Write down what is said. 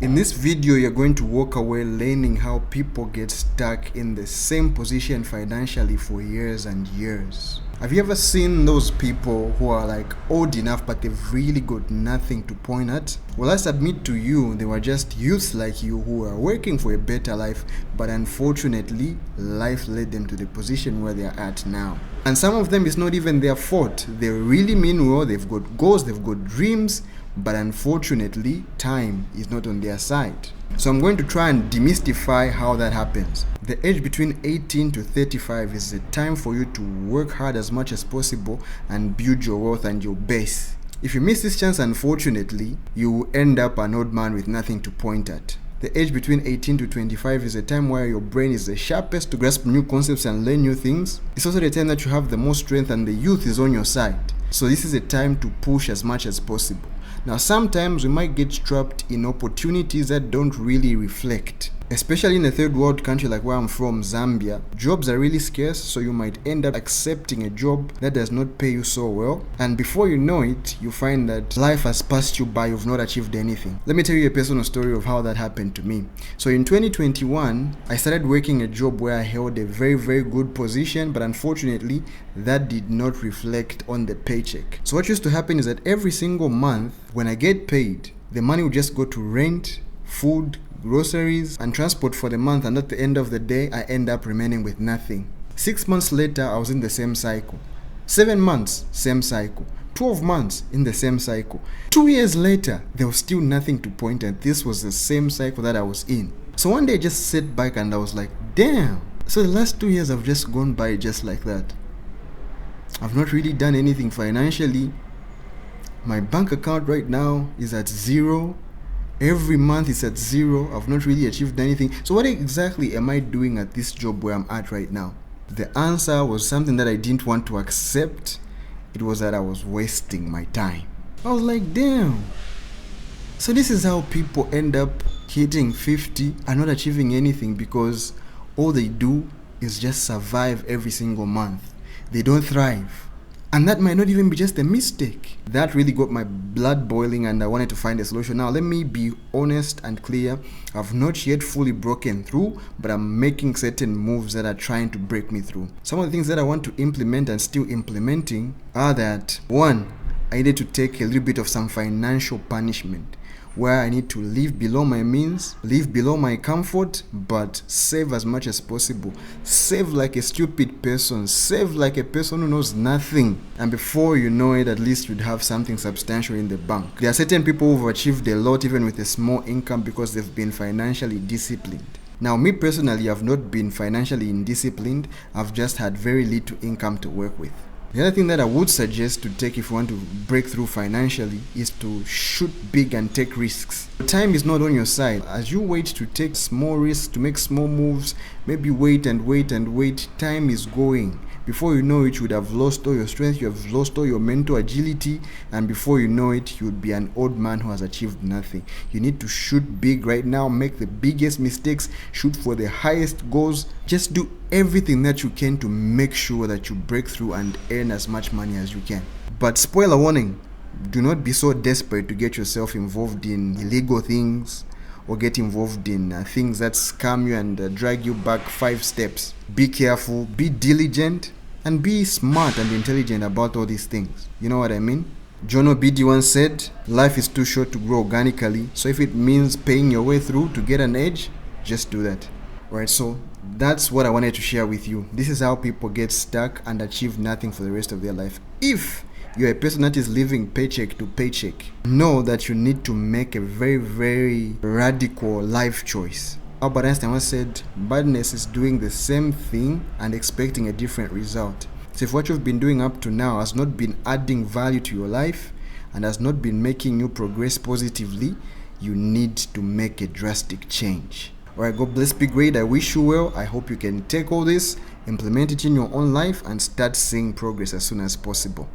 In this video, you're going to walk away learning how people get stuck in the same position financially for years and years. Have you ever seen those people who are like old enough but they've really got nothing to point at? Well, I submit to you, they were just youths like you who are working for a better life, but unfortunately, life led them to the position where they are at now. And some of them, it's not even their fault. They really mean well, they've got goals, they've got dreams, but unfortunately, time is not on their side. So I'm going to try and demystify how that happens. The age between 18 to 35 is the time for you to work hard as much as possible and build your wealth and your base. If you miss this chance, unfortunately, you will end up an old man with nothing to point at. The age between 18 to 25 is a time where your brain is the sharpest to grasp new concepts and learn new things. It's also the time that you have the most strength and the youth is on your side. So this is a time to push as much as possible. Now, sometimes we might get trapped in opportunities that don't really reflect. Especially in a third world country like where I'm from, Zambia, jobs are really scarce, so you might end up accepting a job that does not pay you so well. And before you know it, you find that life has passed you by, you've not achieved anything. Let me tell you a personal story of how that happened to me. So in 2021, I started working a job where I held a very, very good position, but unfortunately, that did not reflect on the paycheck. So what used to happen is that every single month, when I get paid, the money would just go to rent, food, groceries, and transport for the month, and at the end of the day, I end up remaining with nothing. 6 months later, I was in the same cycle. 7 months, same cycle. 12 months in the same cycle. 2 years later, there was still nothing to point at. This was the same cycle that I was in. So one day I just sat back and I was like, damn. So the last 2 years have just gone by just like that. I've not really done anything financially. My bank account right now is at zero. Every month it's at zero. I've not really achieved anything. So what exactly am I doing at this job where I'm at right now? The answer was something that I didn't want to accept. It was that I was wasting my time. I was like, damn. So this is how people end up hitting 50 and not achieving anything, because all they do is just survive every single month. They don't thrive. And that might not even be just a mistake. That really got my blood boiling and I wanted to find a solution. Now, let me be honest and clear. I've not yet fully broken through, but I'm making certain moves that are trying to break me through. Some of the things that I want to implement and still implementing are that, one, I needed to take a little bit of some financial punishment, where I need to live below my means, live below my comfort, but save as much as possible. Save like a stupid person, save like a person who knows nothing. And before you know it, at least you'd have something substantial in the bank. There are certain people who've achieved a lot even with a small income because they've been financially disciplined. Now, me personally, I've not been financially indisciplined. I've just had very little income to work with. The other thing that I would suggest to take if you want to break through financially is to shoot big and take risks. Time is not on your side. As you wait to take small risks, to make small moves, maybe wait and wait and wait, time is going. Before you know it, you would have lost all your strength, you have lost all your mental agility, and before you know it, you would be an old man who has achieved nothing. You need to shoot big right now, make the biggest mistakes, shoot for the highest goals. Just do everything that you can to make sure that you break through and earn as much money as you can. But spoiler warning, do not be so desperate to get yourself involved in illegal things or get involved in things that scam you and drag you back 5 steps. Be careful, be diligent, and be smart and intelligent about all these things. You know what I mean? John Obidi once said, life is too short to grow organically, so if it means paying your way through to get an edge, just do that. Alright, so that's what I wanted to share with you. This is how people get stuck and achieve nothing for the rest of their life. If you're a person that is living paycheck to paycheck, know that you need to make a very, very radical life choice. Albert Einstein once said, badness is doing the same thing and expecting a different result. So if what you've been doing up to now has not been adding value to your life and has not been making you progress positively, you need to make a drastic change. Alright, God bless, be great. I wish you well. I hope you can take all this, implement it in your own life, and start seeing progress as soon as possible.